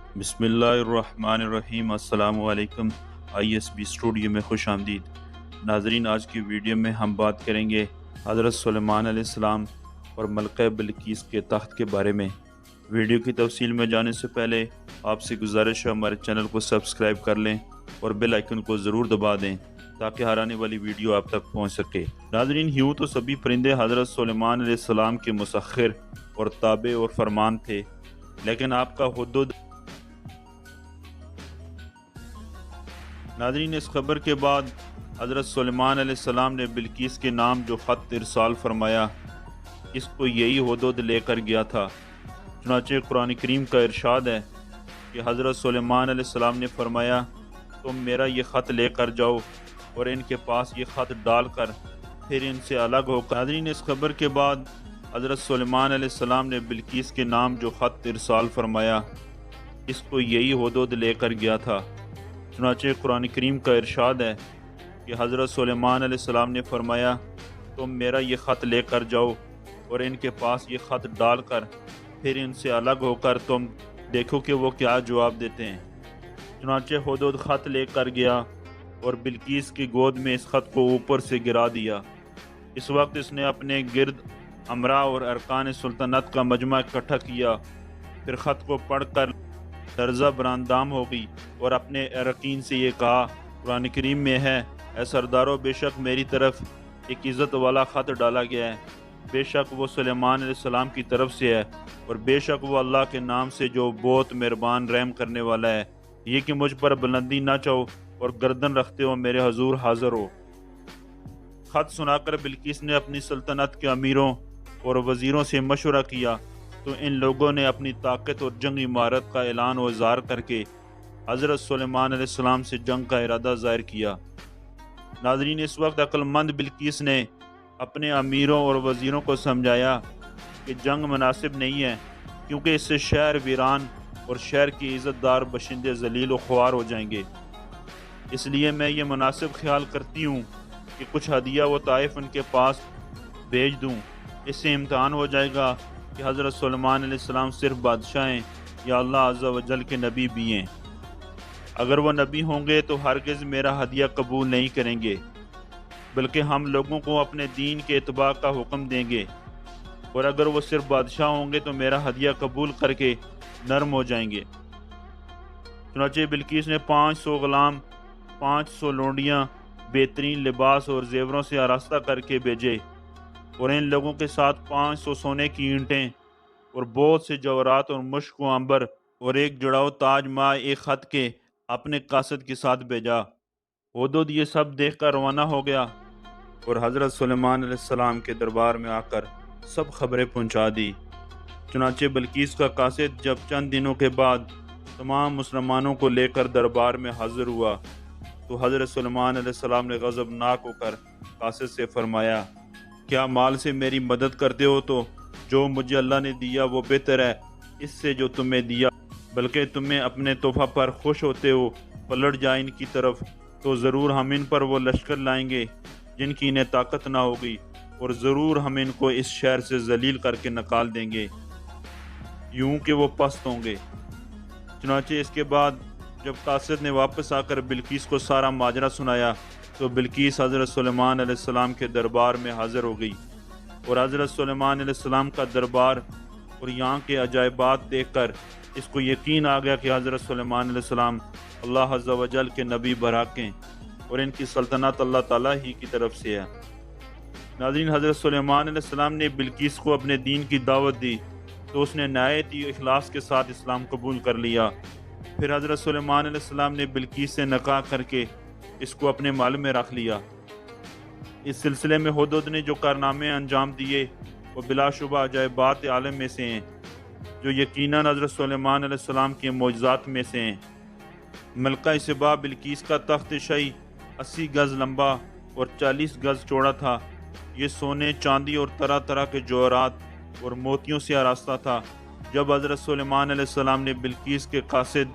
बिस्मिल्लाहिर्रहमानिर्रहीम। अस्सलामु अलैकुम। ISB स्टूडियो में खुश आमदीद। नाजरीन, आज की वीडियो में हम बात करेंगे हज़रत सुलेमान अलैहिस्सलाम और मलका बिल्कीस के तख्त के बारे में। वीडियो की तफसील में जाने से पहले आपसे गुजारिश है हमारे चैनल को सब्सक्राइब कर लें और बेल आइकन को ज़रूर दबा दें ताकि हर आने वाली वीडियो आप तक पहुंच सके। नाजरीन, यूँ तो सभी परिंदे हज़रत सुलेमान अलैहिस्सलाम के मुसख्खिर और ताबे और फरमान थे, लेकिन आपका हुदूद। नाज़रीन, इस खबर के बाद हज़रत सुलेमान अलैहिस्सलाम ने बिल्कीस के नाम जो ख़त इरसाल फरमाया, इसको यही हुदूद लेकर गया था। चुनांचे कुरान करीम का इरशाद है कि हज़रत सुलेमान अलैहिस्सलाम ने फरमाया, तुम मेरा ये ख़त लेकर जाओ और इनके पास ये ख़त डालकर फिर इनसे अलग होकर। नाज़रीन, इस खबर के बाद हज़रत सुलेमान अलैहिस्सलाम ने बिल्कीस के नाम जो ख़त इरसाल फरमाया, इसको यही हुदूद लेकर गया था। चुनांचे कुरान करीम का इरशाद है कि हज़रत सुलेमान अलैहिस्सलाम ने फरमाया, तुम मेरा ये ख़त लेकर जाओ और इनके पास ये ख़त डालकर फिर इनसे अलग होकर तुम देखो कि वो क्या जवाब देते हैं। चुनांचे हुदूद ख़त लेकर गया और बिल्कीस की गोद में इस ख़त को ऊपर से गिरा दिया। इस वक्त इसने अपने गिर्द अमरा और अरकान सुल्तानत का मजमा इकट्ठा किया। फिर ख़त को पढ़कर लर्ज़ा बरांदाम हो गई और अपने अरकीन से ये कहा, कुरान करीम में है, ऐ सरदारों, बेशक मेरी तरफ एक इज़्ज़त वाला ख़त डाला गया है। बेशक वो सुलेमान अलैहिस्सलाम की तरफ से है और बेशक वो अल्लाह के नाम से जो बहुत मेहरबान रहम करने वाला है। ये कि मुझ पर बुलंदी ना चाहो और गर्दन रखते हो मेरे हजूर हाजिर हो। ख़त सुनाकर बिल्कीस ने अपनी सल्तनत के अमीरों और वज़ीरों से मशवरा किया तो इन लोगों ने अपनी ताकत और जंगी महारत का ऐलान व इज़हार करके हज़रत सुलेमान अलैहिस्सलाम से जंग का इरादा ज़ाहिर किया। नाज़रीन, इस वक्त अक्लमंद बिल्कीस ने अपने अमीरों और वज़ीरों को समझाया कि जंग मुनासिब नहीं है, क्योंकि इससे शहर वीरान और शहर की इज़्ज़तदार बशिंदे ज़लील व ख्वार हो जाएंगे। इसलिए मैं ये मुनासिब ख्याल करती हूँ कि कुछ हदिया व ताइफ उनके पास भेज दूँ। इससे इम्तहान हो जाएगा कि हज़रत सुलेमान अलैहिस्सलाम सिर्फ बादशाह हैं या अल्लाह अज़्ज़ा व जल के नबी भी हैं। अगर वो नबी होंगे तो हरगिज़ मेरा हदिया कबूल नहीं करेंगे, बल्कि हम लोगों को अपने दीन के इत्बा का हुक्म देंगे, और अगर वो सिर्फ बादशाह होंगे तो मेरा हदिया कबूल करके नरम हो जाएंगे। चुनांचे बिल्कीस ने 500 ग़ुलाम, 500 लोंडियाँ बेहतरीन लिबास और जेवरों से आरास्ता करके भेजे और इन लोगों के साथ 500 सोने की ईंटें और बहुत से जवाहरात और मुश्क व अंबर और एक जुड़ाव ताज माँ एक ख़त के अपने कासद के साथ भेजा। हुदूद ये सब देखकर रवाना हो गया और हज़रत सुलेमान अलैहिस्सलाम के दरबार में आकर सब खबरें पहुंचा दी। चुनांचे बिल्कीस का कासिद जब चंद दिनों के बाद तमाम मुसलमानों को लेकर दरबार में हाजिर हुआ तो हज़रत सुलेमान अलैहिस्सलाम ने गज़बनाक होकर कासिद से फरमाया, क्या माल से मेरी मदद करते हो तो जो मुझे अल्लाह ने दिया वो बेहतर है इससे जो तुम्हें दिया, बल्कि तुम्हें अपने तोहफा पर खुश होते हो पलट जाए इनकी तरफ तो ज़रूर हम इन पर वो लश्कर लाएंगे जिनकी इन्हें ताकत ना होगी, और ज़रूर हम इनको इस शहर से जलील करके निकाल देंगे यूं कि वो पस्त होंगे। चुनांचे इसके बाद जब कासिद ने वापस आकर बिल्कीस को सारा माजरा सुनाया तो बिल्कीस हज़रत सुलेमान अलैहिस्सलाम के दरबार में हाजिर हो गई और हज़रत सुलेमान अलैहिस्सलाम का दरबार और यहाँ के अजायबात देखकर इसको यकीन आ गया कि हज़रत सुलेमान अलैहिस्सलाम अल्लाह अज़्ज़ा व जल के नबी बराकें और इनकी सल्तनत अल्लाह ताला ही की तरफ से है। नाज़रीन, हज़रत सुलेमान अलैहिस्सलाम ने बिल्कीस को अपने दीन की दावत दी तो उसने नहायत ही इखलास के साथ इस्लाम कबूल कर लिया। फिर हज़रत सुलेमान अलैहिस्सलाम ने बिल्कीस से निकाह करके इसको अपने माल में रख लिया। इस सिलसिले में हुदूद ने जो कारनामे अंजाम दिए वो बिलाशुबा अजायबात आलम में से हैं, जो यकीनन हज़रत सुलेमान अलैहिस्सलाम के मोजज़ात में से हैं। मलका सबा बिल्कीस का तख्त शाही 80 गज़ लंबा और 40 गज़ चौड़ा था। ये सोने, चांदी और तरह तरह के जवाहरात और मोतियों से आरास्ता था। जब हज़रत सुलेमान अलैहिस्सलाम ने बिल्कीस के कासिद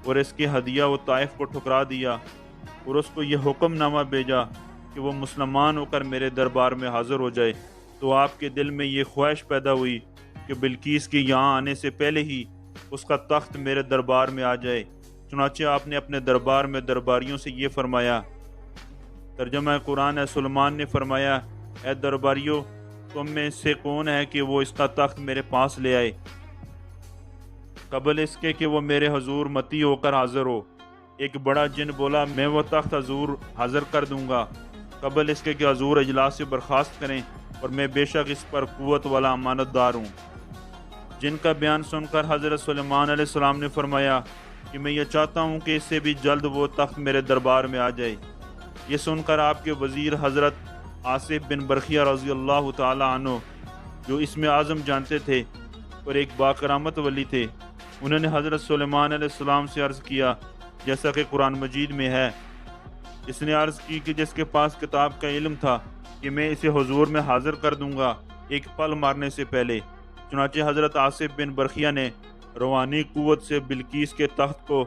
और इसके हदिया व ताइफ को ठुकरा दिया और उसको ये हुक्मनामा भेजा कि वो मुसलमान होकर मेरे दरबार में हाजिर हो जाए, तो आपके दिल में ये ख्वाहिश पैदा हुई कि बिल्कीस के यहाँ आने से पहले ही اس کا تخت میرے دربار میں آ جائے۔ چنانچہ آپ نے اپنے دربار میں درباریوں سے یہ فرمایا۔ ترجمہ قرآن ہے، سلیمان نے فرمایا، اے درباریوں، تم میں سے کون ہے کہ وہ اس کا تخت میرے پاس لے آئے قبل اس کے کہ وہ میرے حضور متی ہو کر حاضر ہو۔ ایک بڑا جن بولا، میں وہ تخت حضور حاضر کر دوں گا قبل اس کے کہ حضور اجلاس سے برخاست کریں، اور میں بے شک اس پر قوت والا امانت دار ہوں۔ جن کا بیان سن کر حضرت سلیمان علیہ السلام نے فرمایا کہ میں یہ چاہتا ہوں کہ اس سے بھی جلد وہ تخت میرے دربار میں آ جائے۔ یہ سن کر آپ کے وزیر حضرت آصف بن برخیہ رضی اللہ تعالی عنہ، جو اسم اعظم جانتے تھے اور ایک باکرامت ولی تھے، انہوں نے حضرت سلیمان علیہ السلام سے عرض کیا جیسا کہ قرآن مجید میں ہے۔ اس نے عرض کی کہ جس کے پاس کتاب کا علم تھا کہ میں اسے حضور میں حاضر کر دوں گا ایک پل مارنے سے پہلے۔ چنانچہ حضرت آصف بن برخیہ نے روحانی قوت سے بلقیس کے تخت کو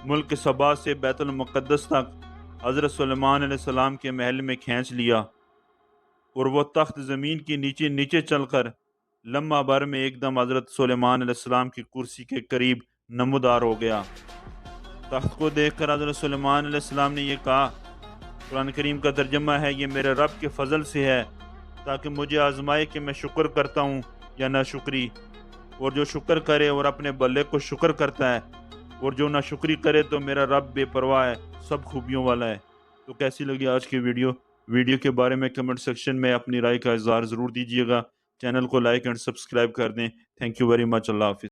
ملک سبا سے بیت المقدس تک حضرت سلیمان علیہ السلام کے محل میں کھینچ لیا، اور وہ تخت زمین کی نیچے نیچے چل کر لمحہ بھر میں ایک دم حضرت سلیمان علیہ السلام کی کرسی کے قریب نمودار ہو گیا۔ تخت کو دیکھ کر حضرت سلیمان علیہ السلام نے یہ کہا، قرآن کریم کا ترجمہ ہے، یہ میرے رب کے فضل سے ہے تاکہ مجھے آزمائے کہ میں شکر کرتا ہوں یا ناشکری، اور جو شکر کرے اور اپنے بلے کو شکر کرتا ہے، اور جو ناشکری کرے تو میرا رب بے پرواہ ہے، سب خوبیوں والا ہے۔ تو کیسی لگی آج کی ویڈیو کے بارے میں کمنٹ سیکشن میں اپنی رائے کا اظہار ضرور دیجیے گا۔ چینل کو لائک اینڈ سبسکرائب کر دیں۔ Thank you very much. اللہ حافظ۔